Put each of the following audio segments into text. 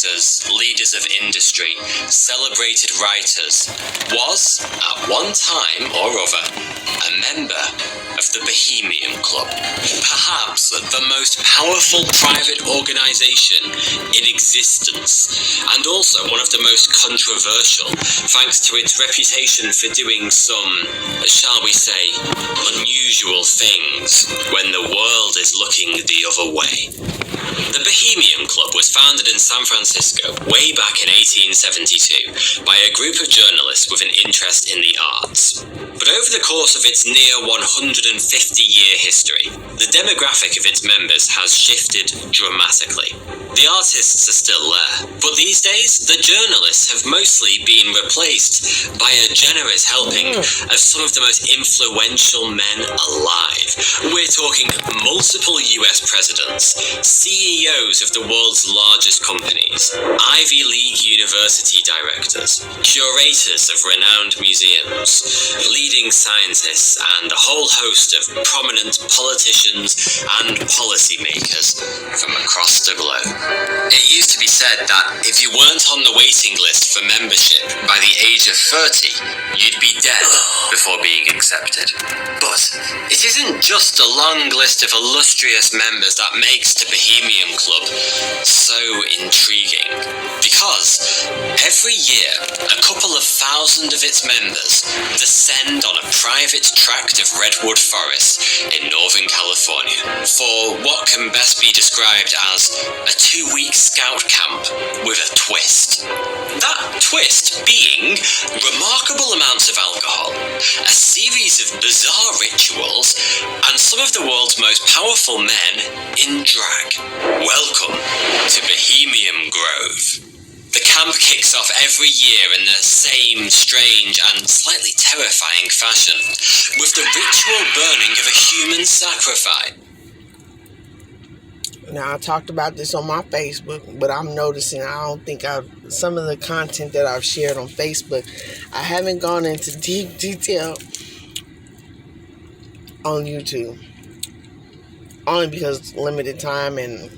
actors, leaders of industry, celebrated writers, was, at one time or other, a member of the Bohemian Club, perhaps the most powerful private organization in existence, and also one of the most controversial, thanks to its reputation for doing some, shall we say, unusual things when the world is looking the other way. The Bohemian Club was founded in San Francisco way back in 1872 by a group of journalists with an interest in the arts. But over the course of its near 150-year history, the demographic of its members has shifted dramatically. The artists are still there, but these days, the journalists have mostly been replaced by a generous helping of some of the most influential men alive. We're talking multiple US presidents, CEOs of the world's largest companies, Ivy League university directors, curators of renowned museums, leading scientists, and a whole host of prominent politicians and policymakers from across the globe. It used to be said that if you weren't on the waiting list for membership by the age of 30, you'd be dead before being accepted. But it isn't just a long list of illustrious members that makes the Bohemian Club so intriguing, because every year a couple of thousand of its members descend on a private tract of redwood forest in Northern California for what can best be described as a 2-week scout camp with a twist. That twist being remarkable amounts of alcohol, a series of bizarre rituals, and some of the world's most powerful men in drag. Welcome to Bohemian Grove. The camp kicks off every year in the same strange and slightly terrifying fashion, with the ritual burning of a human sacrifice. Now, I talked about this on my Facebook, but I'm noticing some of the content that I've shared on Facebook, I haven't gone into deep detail on YouTube. Only because limited time and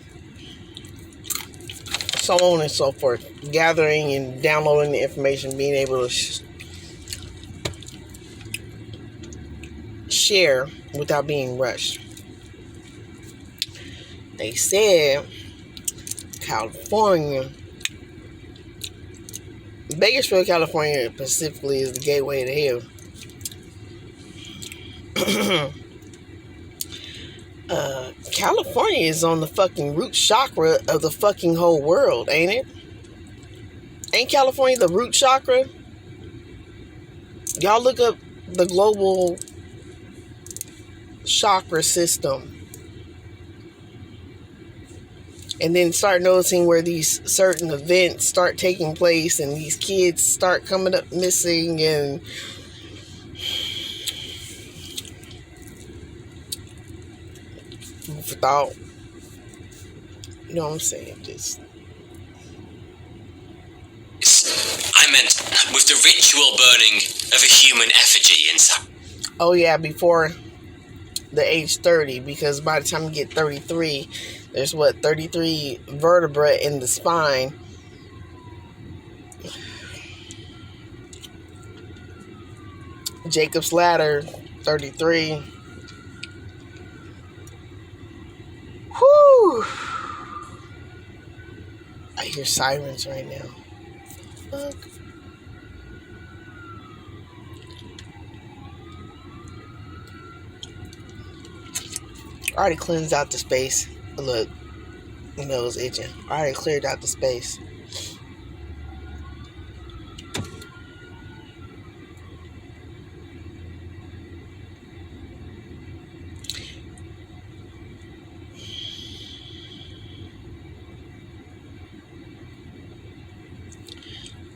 so on and so forth. Gathering and downloading the information, being able to share without being rushed. They said California, Bakersfield, California specifically, is the gateway to hell. California is on the fucking root chakra of the fucking whole world, ain't it? Ain't California the root chakra? Y'all look up the global chakra system. And then start noticing where these certain events start taking place and these kids start coming up missing and food for thought. You know what I'm saying? I meant with the ritual burning of a human effigy inside. Oh yeah, before the age 30, because by the time you get 33, there's 33 vertebrae in the spine. Jacob's ladder, 33. Whew. I hear sirens right now. Fuck. I already cleansed out the space. Look, my nose itching. I already cleared out the space.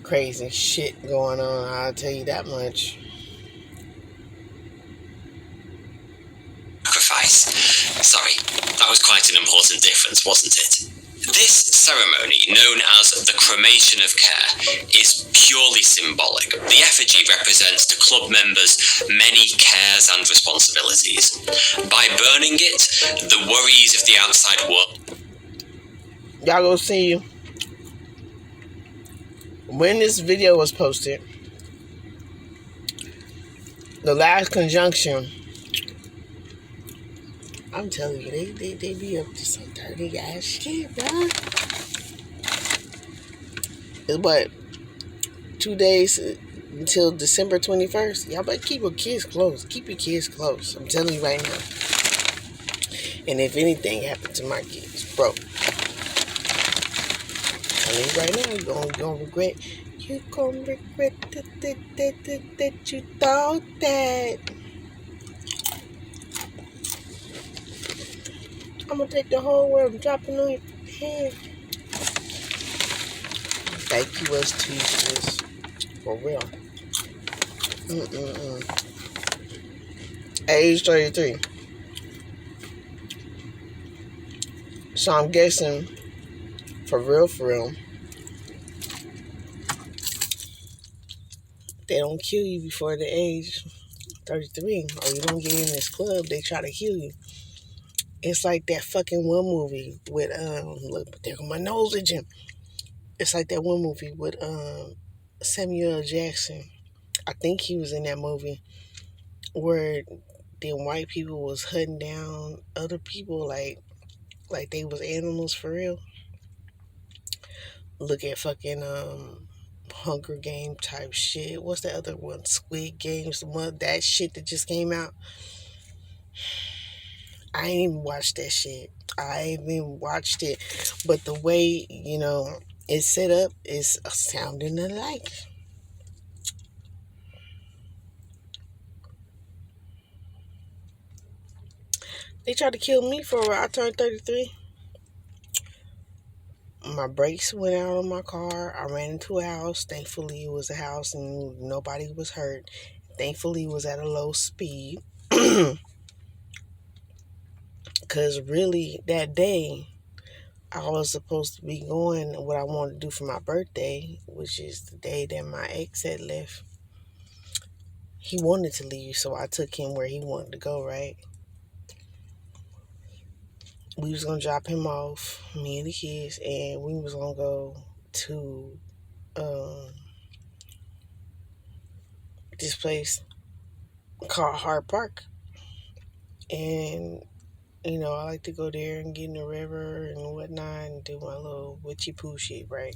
Crazy shit going on, I'll tell you that much. Sorry, that was quite an important difference, wasn't it? This ceremony, known as the cremation of care, is purely symbolic. The effigy represents the club members' many cares and responsibilities. By burning it, the worries of the outside world... Y'all go see when this video was posted, the last conjunction, I'm telling you, they be up to some dirty ass shit, bro. It's what, 2 days until December 21st. Y'all better keep your kids close. Keep your kids close. I'm telling you right now. And if anything happened to my kids, bro, I mean, right now, you're gonna regret. You're gonna regret that you thought that. I'm gonna take the whole world and drop it on your head. Thank you, us teachers. For real. Age 33. So I'm guessing, for real, they don't kill you before the age 33, or you don't get in this club, they try to kill you. It's like that fucking one movie with, look, there go my nose itching. It's like that one movie with Samuel L. Jackson. I think he was in that movie where them white people was hunting down other people like they was animals for real. Look at fucking Hunger Game type shit. What's the other one? Squid Games, that shit that just came out. I ain't even watched that shit. I ain't even watched it. But the way, it's set up is sounding alike. They tried to kill me for I turned 33. My brakes went out on my car. I ran into a house. Thankfully, it was a house and nobody was hurt. Thankfully, it was at a low speed. Because really, that day, I was supposed to be going what I wanted to do for my birthday, which is the day that my ex had left. He wanted to leave, so I took him where he wanted to go, right? We was going to drop him off, me and the kids, and we was going to go to this place called Hart Park. And, I like to go there and get in the river and whatnot and do my little witchy poo shit, right?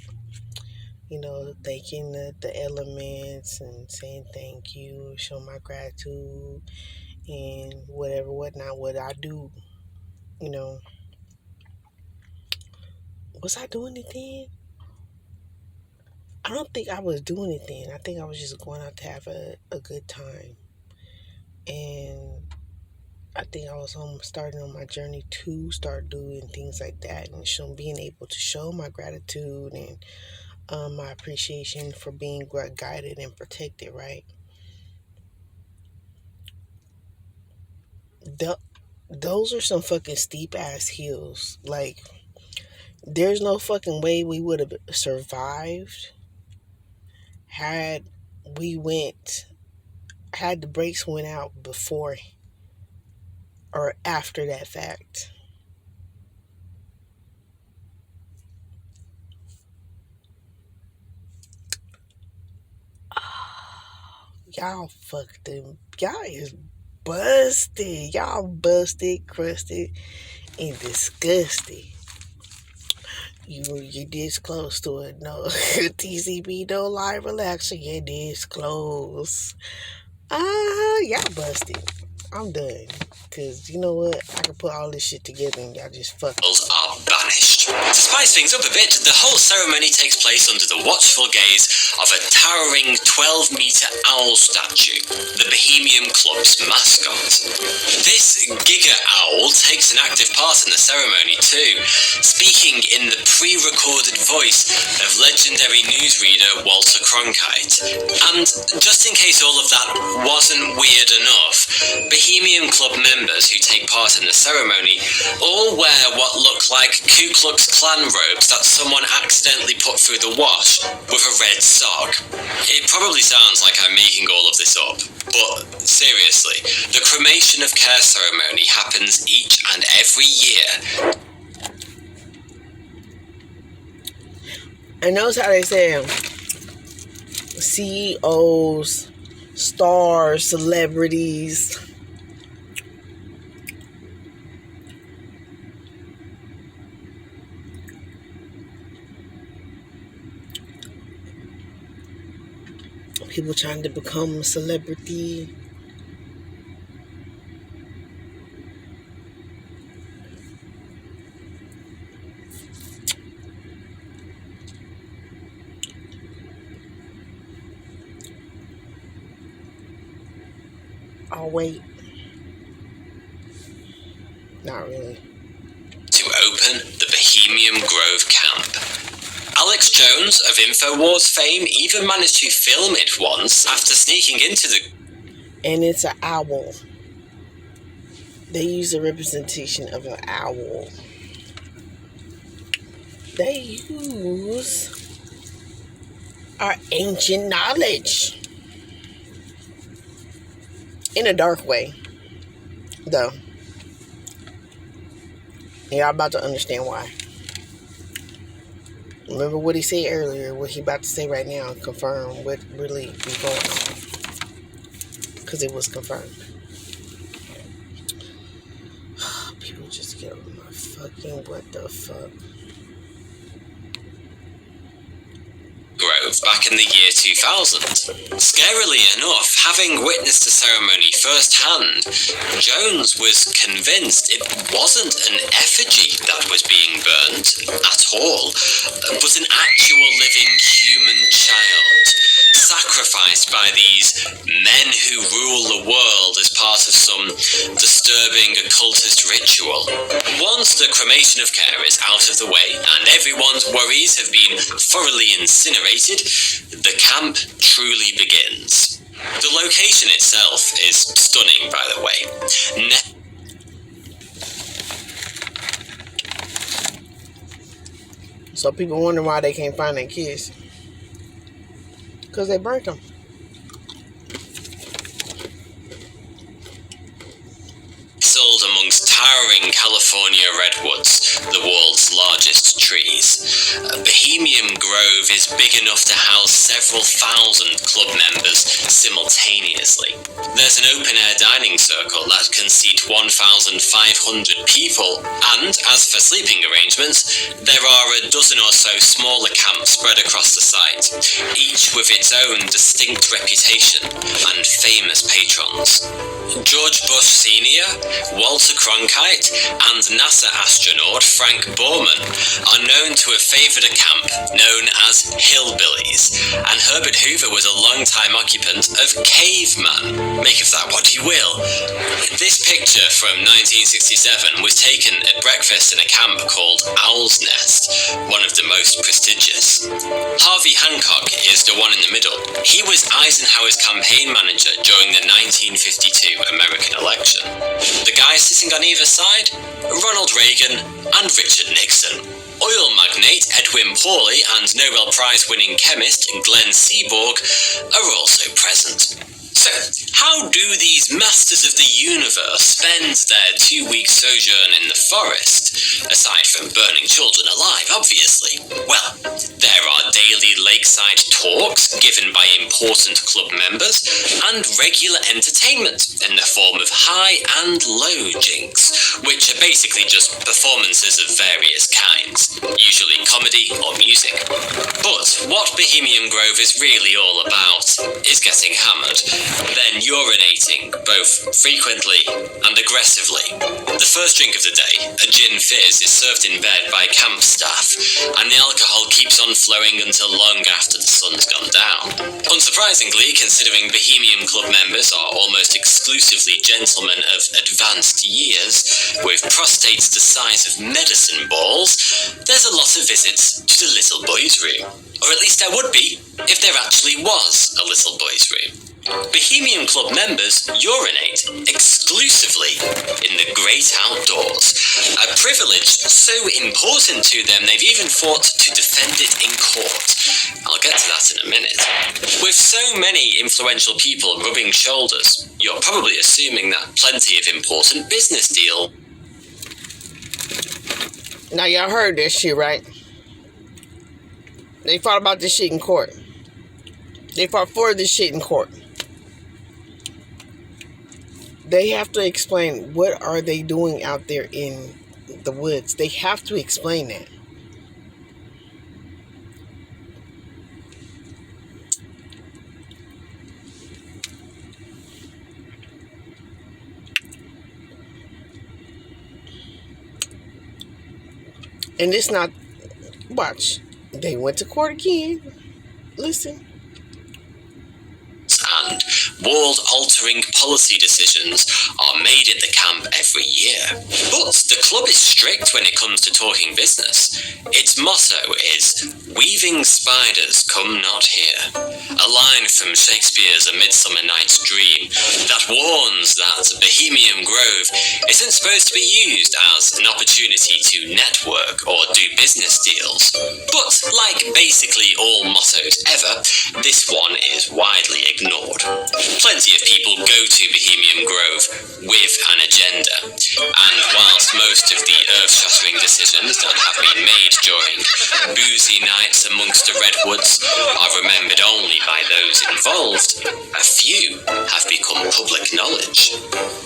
Thanking the elements and saying thank you, show my gratitude and whatever, whatnot, what I do, Was I doing anything? I don't think I was doing anything. I think I was just going out to have a good time. And I think I was starting on my journey to start doing things like that and being able to show my gratitude and my appreciation for being guided and protected, right? Those are some fucking steep ass hills. Like, there's no fucking way we would have survived had the brakes went out before or after that fact. Y'all fucked them. Y'all is busted. Y'all busted, crusted, and disgusted. You this close to it. No, TCB, don't lie, relax. You this close. Y'all busted. I'm done. Because you know what? I can put all this shit together and y'all just fuck. Are banished. To spice things up a bit, the whole ceremony takes place under the watchful gaze of a towering 12-meter owl statue, the Bohemian Club's mascot. This giga owl takes an active part in the ceremony too, speaking in the pre-recorded voice of legendary newsreader Walter Cronkite. And just in case all of that wasn't weird enough, Bohemian Club members who take part in the ceremony all wear what look like Ku Klux Klan robes that someone accidentally put through the wash with a red sock. It probably sounds like I'm making all of this up, but seriously, the cremation of care ceremony happens each and every year. And notice how they say CEOs, stars, celebrities. People trying to become a celebrity. I'll wait. Not really. To open the Bohemian Grove camp. Alex Jones of InfoWars fame even managed to film it once after sneaking into the... And it's an owl. They use a representation of an owl. They use our ancient knowledge. In a dark way, though. Y'all about to understand why. Remember what he said earlier, what he about to say right now, confirm what really be going on. Because it was confirmed. People just get over my fucking what the fuck. Grove back in the year 2000. Scarily enough, having witnessed the ceremony firsthand, Jones was convinced it wasn't an effigy that was being burnt at all, but an actual living human child, sacrificed by these men who rule the world as part of some disturbing occultist ritual. Once the cremation of care is out of the way and everyone's worries have been thoroughly incinerated, the camp truly begins. The location itself is stunning, by the way. So people wonder why they can't find their kids. Because they burnt them. Nestled amongst towering California redwoods, the world's largest trees. Bohemian Grove is big enough to house several thousand club members simultaneously. There's an open-air dining circle that can seat 1,500 people, and as for sleeping arrangements, there are a dozen or so smaller camps spread across the site, each with its own distinct reputation and famous patrons. George Bush Sr., Walter Cronkite, and NASA astronaut Frank Borman are known to have favoured a camp known as Hillbillies, and Herbert Hoover was a long-time occupant of Caveman. Make of that what you will. This picture from 1967 was taken at breakfast in a camp called Owl's Nest, one of the most prestigious. Harvey Hancock is the one in the middle. He was Eisenhower's campaign manager during the 1952 American election. The guys sitting on either side, Ronald Reagan and Richard Nixon. Oil magnate Edwin Pauly and Nobel Prize-winning chemist Glenn Seaborg are also present. So, how do these masters of the universe spend their 2-week sojourn in the forest? Aside from burning children alive, obviously. Well, there are daily lakeside talks given by important club members and regular entertainment in the form of high and low jinks, which are basically just performances of various kinds, usually comedy or music. But what Bohemian Grove is really all about is getting hammered, then urinating, both frequently and aggressively. The first drink of the day, a gin fizz, is served in bed by camp staff, and the alcohol keeps on flowing until long after the sun's gone down. Unsurprisingly, considering Bohemian Club members are almost exclusively gentlemen of advanced years, with prostates the size of medicine balls, there's a lot of visits to the little boys' room. Or at least there would be, if there actually was a little boys' room. Bohemian Club members urinate exclusively in the great outdoors, a privilege so important to them they've even fought to defend it in court. I'll get to that in a minute. With so many influential people rubbing shoulders, you're probably assuming that plenty of important business deal. Now y'all heard this shit, right? They fought about this shit in court. They fought for this shit in court. They have to explain what are they doing out there in the woods. They have to explain that. And it's not, watch, they went to court again. Listen. And world-altering policy decisions are made at the camp every year. But the club is strict when it comes to talking business. Its motto is, "Weaving spiders come not here," a line from Shakespeare's A Midsummer Night's Dream that warns that Bohemian Grove isn't supposed to be used as an opportunity to network or do business deals. But like basically all mottos ever, this one is widely ignored. Plenty of people go to Bohemian Grove with an agenda, and whilst most of the earth-shattering decisions that have been made during boozy nights amongst the redwoods are remembered only by those involved, a few have become public knowledge.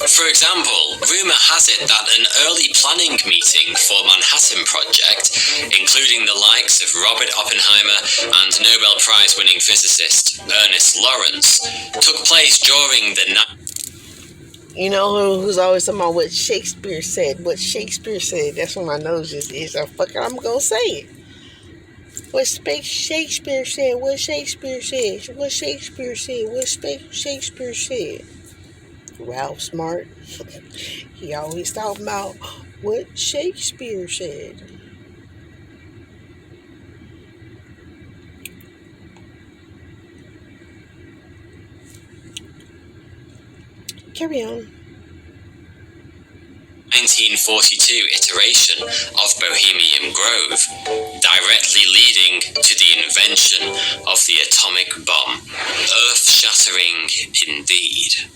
For example, rumour has it that an early planning meeting for Manhattan Project, including the likes of Robert Oppenheimer and Nobel Prize-winning physicist Ernest Lawrence, took place during the night. You know who's always talking about what Shakespeare said? What Shakespeare said. That's what my nose just is. I'm gonna say it. What Shakespeare said. What Shakespeare said. What Shakespeare said. What Shakespeare said. Ralph Smart. He always talking about what Shakespeare said. Carry on. 1942 iteration of Bohemian Grove, directly leading to the invention of the atomic bomb. Earth-shattering indeed.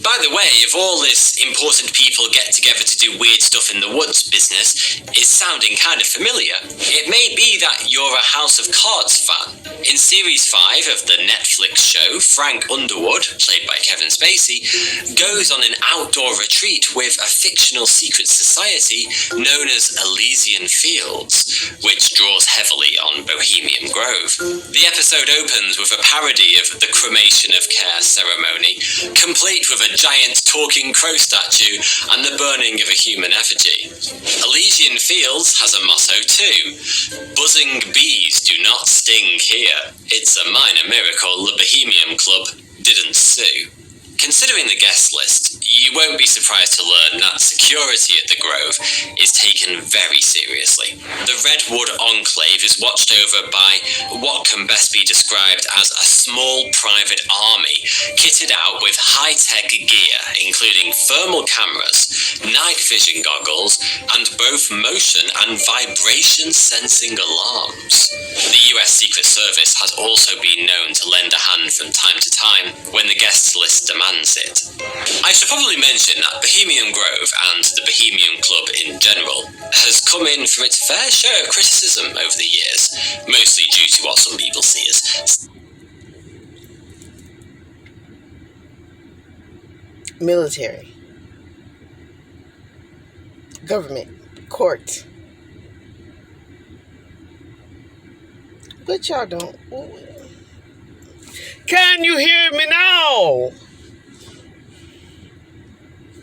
By the way, if all this important people get together to do weird stuff in the woods business is sounding kind of familiar, it may be that you're a House of Cards fan. In Series 5 of the Netflix show, Frank Underwood, played by Kevin Spacey, goes on an outdoor retreat with a fictional secret society known as Elysian Fields, which draws heavily on Bohemian Grove. The episode opens with a parody of the cremation of care ceremony, complete with a giant talking crow statue and the burning of a human effigy. Elysian Fields has a motto too: "Buzzing bees do not sting here." It's a minor miracle the Bohemian Club didn't sue. Considering the guest list, you won't be surprised to learn that security at the Grove is taken very seriously. The Redwood Enclave is watched over by what can best be described as a small private army, kitted out with high-tech gear, including thermal cameras, night vision goggles, and both motion and vibration sensing alarms. The US Secret Service has also been known to lend a hand from time to time when the guest list demands it. I should probably mention that Bohemian Grove and the Bohemian Club in general has come in for its fair share of criticism over the years, mostly due to what some people see as Military, government, court. But y'all don't. Can you hear me now?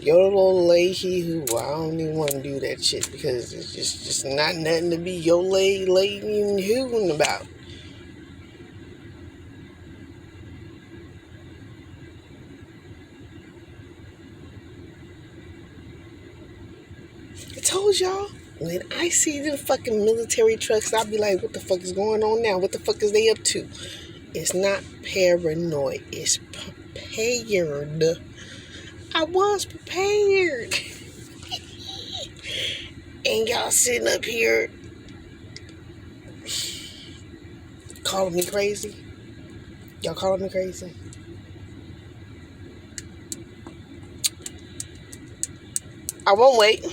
Your little lady who, I don't even want to do that shit because it's just not nothing to be your lady and hooing about. I told y'all, when I see them fucking military trucks, I'll be like, what the fuck is going on now? What the fuck is they up to? It's not paranoid. It's prepared. I was prepared. And y'all sitting up here calling me crazy? Y'all calling me crazy? I won't wait.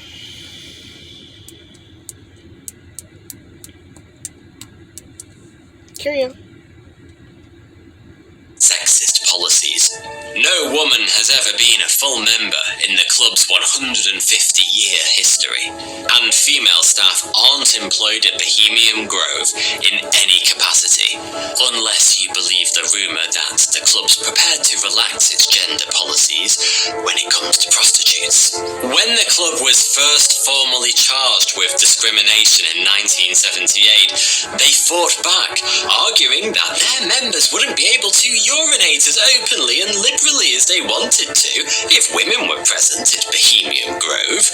Carry on. sexist policies. No woman has ever been a full member in the club's 150-year history, and female staff aren't employed at Bohemian Grove in any capacity, unless you believe the rumour that the club's prepared to relax its gender policies when it comes to prostitutes. When the club was first formally charged with discrimination in 1978, they fought back, arguing that their members wouldn't be able to urinate as openly and liberally as they wanted to if women were present at Bohemian Grove.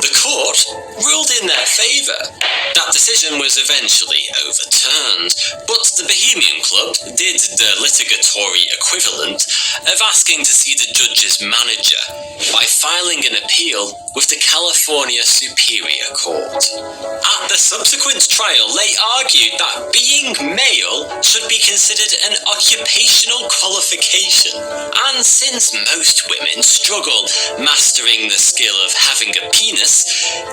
The court ruled in their favour. That decision was eventually overturned, but the Bohemian Club did the litigatory equivalent of asking to see the judge's manager by filing an appeal with the California Superior Court. At the subsequent trial, they argued that being male should be considered an occupational qualification, and since most women struggle mastering the skill of having a penis,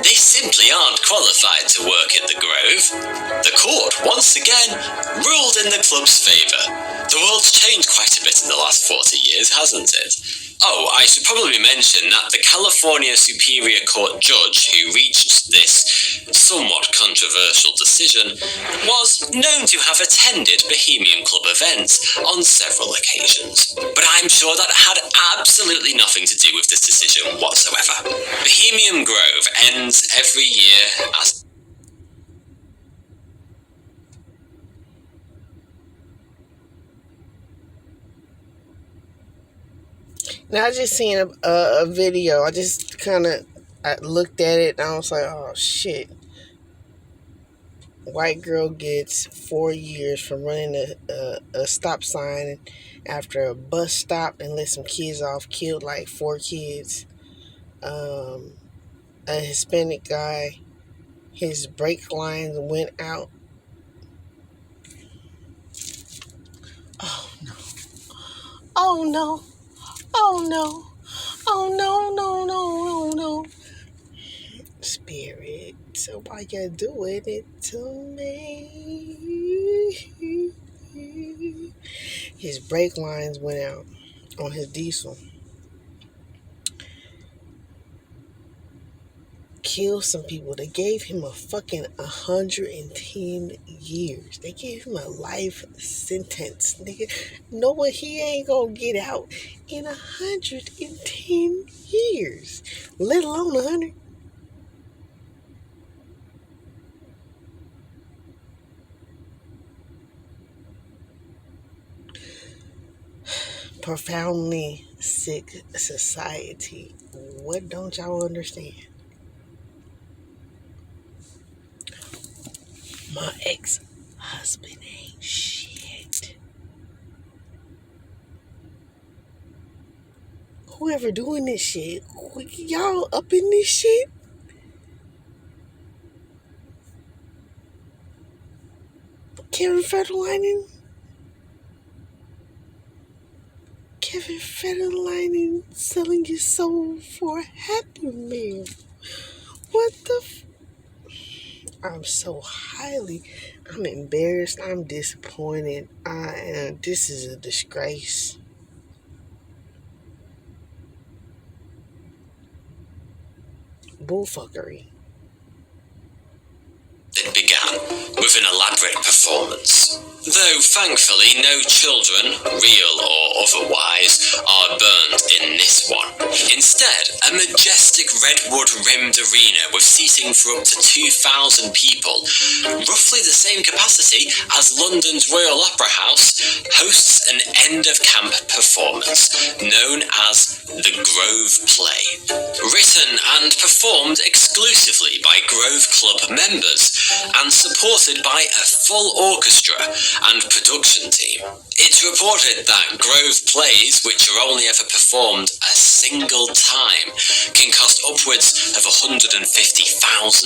they simply aren't qualified to work at the Grove. The court, once again, ruled in the club's favour. The world's changed quite a bit in the last 40 years, hasn't it? Oh, I should probably mention that the California Superior Court judge who reached this somewhat controversial decision was known to have attended Bohemian Club events on several occasions. But I'm sure that had absolutely nothing to do with this decision whatsoever. Bohemian Grove ends every year as Now I just seen a video. I just kind of looked at it and I was like, oh shit. White girl gets 4 years from running a stop sign after a bus stop and let some kids off. Killed like 4 kids. A Hispanic guy, his brake lines went out. Oh no. Oh no. Oh no. Oh no, no, no, no, no. Spirit, so why you doing it to me? His brake lines went out on his diesel. Killed some people. They gave him a fucking 110 years. They gave him a life sentence. Nigga, know what? He ain't gonna get out in 110 years, let alone 100. Profoundly sick society. What don't y'all understand? My ex-husband ain't shit. Whoever doing this shit, y'all up in this shit? Kevin Federline? Kevin Federline selling his soul for a happy meal. What the I'm so I'm embarrassed. I'm disappointed. This is a disgrace. Bullfuckery. It began with an elaborate performance. Though thankfully no children, real or otherwise, are burned in this one. Instead, a majestic redwood-rimmed arena with seating for up to 2,000 people, roughly the same capacity as London's Royal Opera House, hosts an end-of-camp performance known as the Grove Play. Written and performed exclusively by Grove Club members and supported by a full orchestra and production team. It's reported that Grove plays, which are only ever performed a single time, can cost upwards of $150,000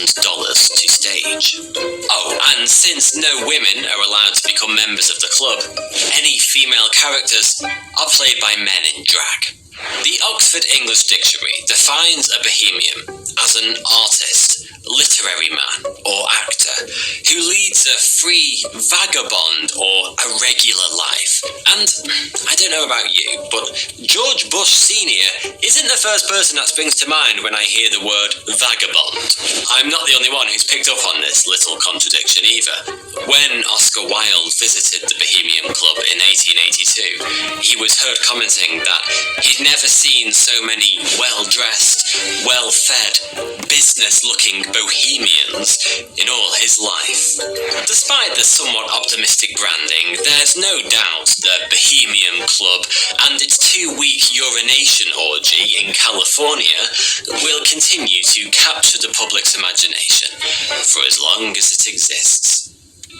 to stage. Oh, and since no women are allowed to become members of the club, any female characters are played by men in drag. The Oxford English Dictionary defines a bohemian as an artist, literary man, or actor who leaves leads a free, vagabond, or a regular life. And I don't know about you, but George Bush Sr. isn't the first person that springs to mind when I hear the word vagabond. I'm not the only one who's picked up on this little contradiction either. When Oscar Wilde visited the Bohemian Club in 1882, he was heard commenting that he'd never seen so many well-dressed, well-fed, business-looking bohemians in all his life. Despite the somewhat optimistic branding, there's no doubt the Bohemian Club and its 2-week urination orgy in California will continue to capture the public's imagination for as long as it exists.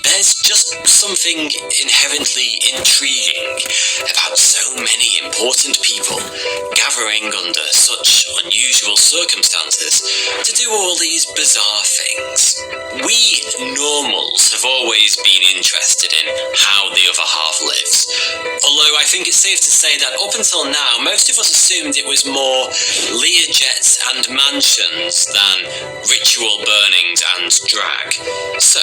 There's just something inherently intriguing about so many important people gathering under such unusual circumstances to do all these bizarre things. We normals have always been interested in how the other half lives, although I think it's safe to say that up until now most of us assumed it was more Learjets and mansions than ritual burnings and drag. So,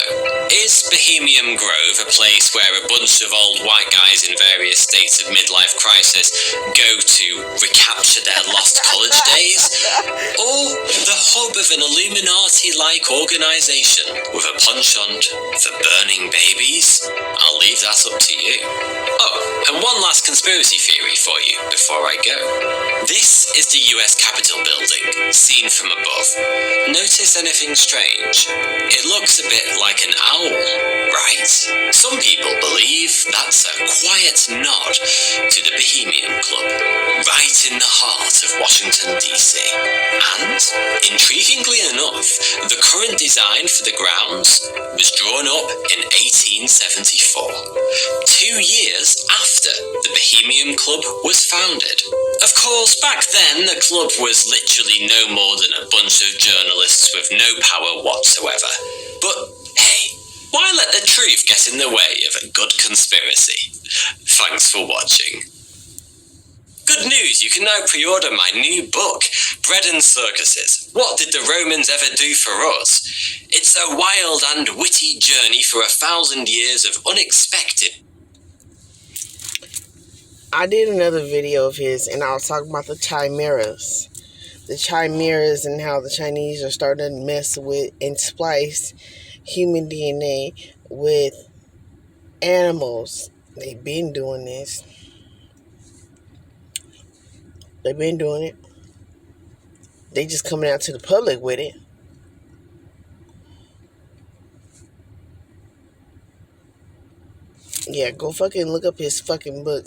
is Bohemian Grove a place where a bunch of old white guys in various states of midlife crisis go to recapture their lost college days? Or the hub of an Illuminati-like organization with a penchant for burning babies? I'll leave that up to you. Oh, and one last conspiracy theory for you before I go. This is the US Capitol building, seen from above. Notice anything strange? It looks a bit like an owl, right? Some people believe that's a quiet nod to the Bohemian Club, right in the heart of Washington, D.C. And, intriguingly enough, the current design for the grounds was drawn up in 1874, 2 years after the Bohemian Club was founded. Of course, back then the club was literally no more than a bunch of journalists with no power whatsoever. But hey, why let the truth get in the way of a good conspiracy? Thanks for watching. Good news, you can now pre-order my new book, Bread and Circuses. What did the Romans ever do for us? It's a wild and witty journey for 1,000 years of unexpected. I did another video of his, and I was talking about the chimeras. The chimeras and how the Chinese are starting to mess with and splice human DNA with animals. They've been doing this. They've been doing it. They just coming out to the public with it. Yeah, go fucking look up his fucking book.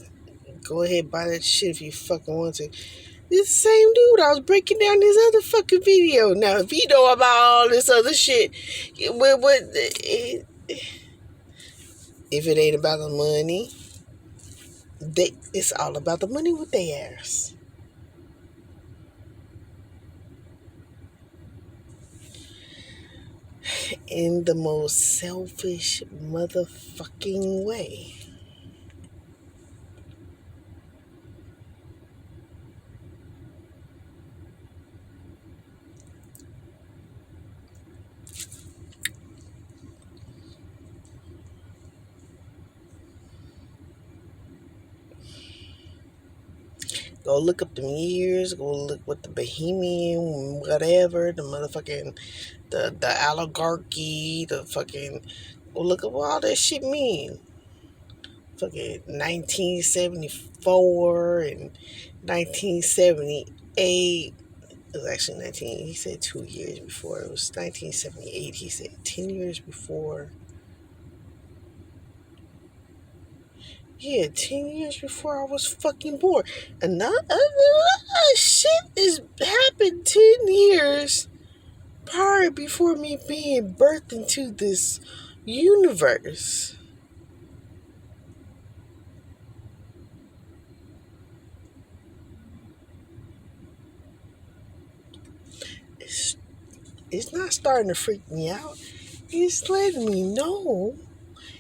Go ahead, buy that shit if you fucking want to. This same dude, I was breaking down his other fucking video. Now, if you know about all this other shit, if it ain't about the money, it's all about the money with their ass. In the most selfish motherfucking way. Go look up them years. Go look what the Bohemian, whatever, the motherfucking, the oligarchy, the fucking. Go look up what all that shit mean. Fucking 1974 and 1978. It was actually 19. He said 2 years before. It was 1978. He said 10 years before. Yeah, 10 years before I was fucking born. And shit is happened 10 years prior before me being birthed into this universe. It's not starting to freak me out. It's letting me know.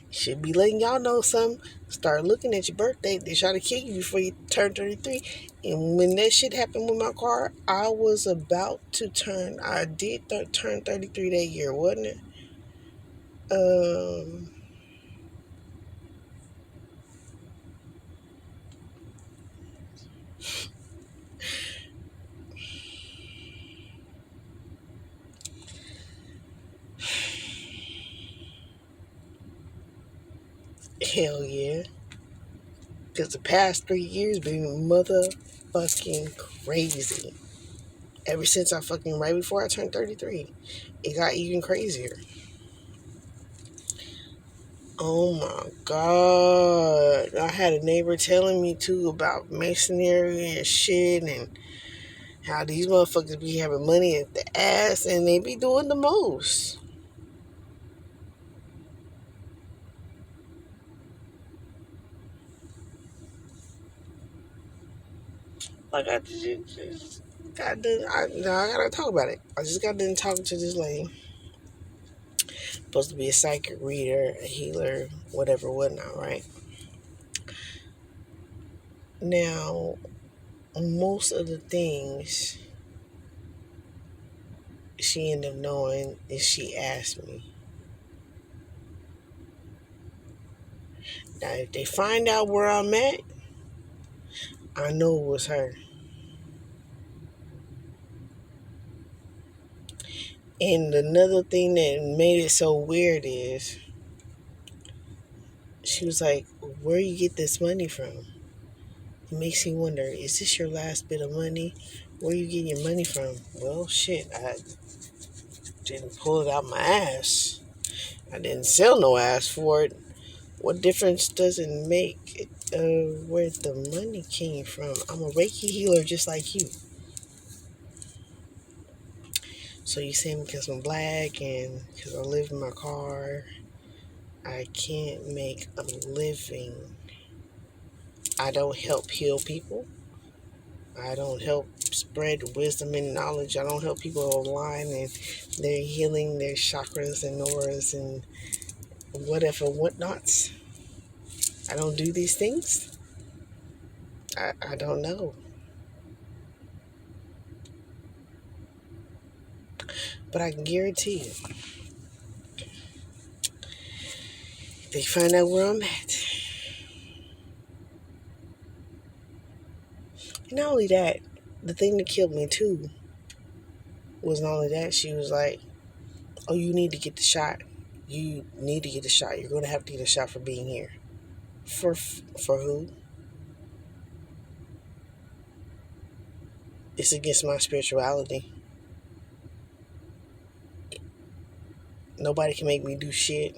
Should be letting y'all know something. Start looking at your birthday. They try to kill you before you turn 33. And when that shit happened with my car, I did turn 33 that year, wasn't it? Um, hell yeah. Because the past 3 years been motherfucking crazy. Ever since I fucking, right before I turned 33, it got even crazier. Oh my God. I had a neighbor telling me too about masonry and shit and how these motherfuckers be having money at the ass and they be doing the most. Like I just got done. I gotta talk about it. I just got done talking to this lady. Supposed to be a psychic reader, a healer, whatever, whatnot, right? Now, most of the things she ended up knowing is she asked me. Now, if they find out where I'm at, I know it was her. And another thing that made it so weird is she was like, where you get this money from? It makes me wonder, is this your last bit of money? Where you getting your money from? Well, shit, I didn't pull it out my ass. I didn't sell no ass for it. What difference does it make where the money came from? I'm a Reiki healer just like you. So you saying because I'm black and because I live in my car, I can't make a living. I don't help heal people. I don't help spread wisdom and knowledge. I don't help people online and they're healing their chakras and auras and whatever whatnots. I don't do these things. I don't know. But I can guarantee you, they find out where I'm at. And not only that, the thing that killed me too was not only that, she was like, oh, you need to get the shot. You need to get the shot. You're going to have to get a shot for being here. For who? It's against my spirituality. Nobody can make me do shit.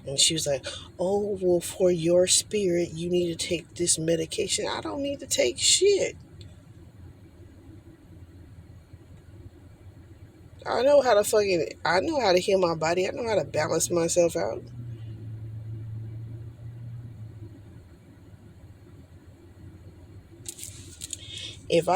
And she was like, oh, well, for your spirit, you need to take this medication. I don't need to take shit. I know how to heal my body. I know how to balance myself out. If I